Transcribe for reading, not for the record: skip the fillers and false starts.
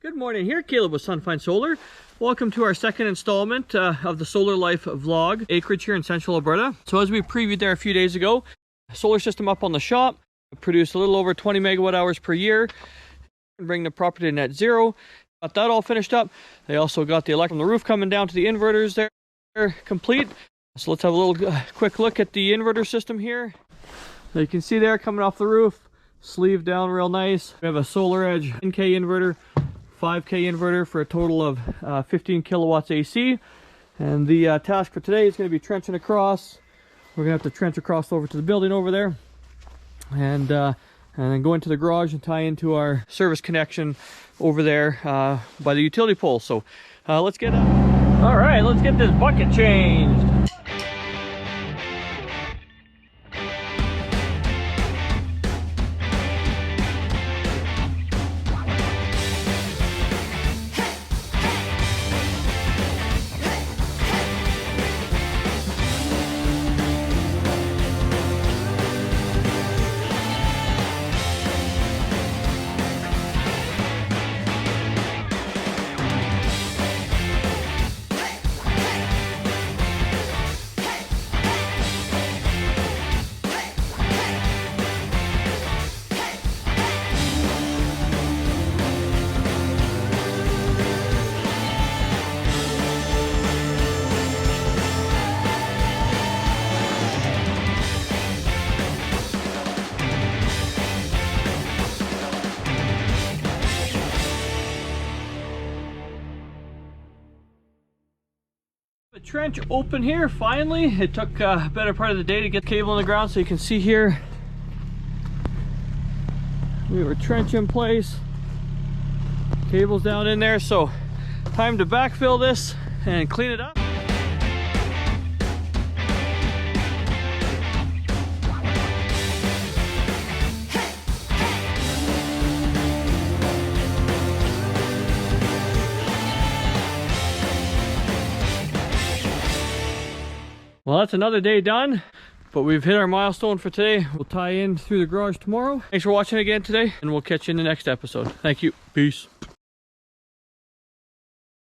Good morning, here Caleb with Sunfine Solar. Welcome to our second installment of the Solar Life vlog, Acreage here in central Alberta. So as we previewed there a few days ago, solar system up on the shop, produced a little over 20 megawatt hours per year, and bring the property to net zero. Got that all finished up. They also got the electric from the roof coming down to the inverters there, complete. So let's have a little quick look at the inverter system here. So you can see there coming off the roof, sleeve down real nice. We have a Solar Edge 10K inverter, 5K inverter for a total of 15 kilowatts AC. And the task for today is going to be trenching across. We're going to have to trench across over to the building over there, and then go into the garage and tie into our service connection over there by the utility pole. So let's get up. All right, let's get this bucket changed. The trench open here finally. It took a better part of the day to get the cable in the ground, so you can see here we have a trench in place, cables down in there. So time to backfill this and clean it up. Well, that's another day done, but we've hit our milestone for today. We'll tie in through the garage tomorrow. Thanks for watching again today, and we'll catch you in the next episode. Thank you. Peace.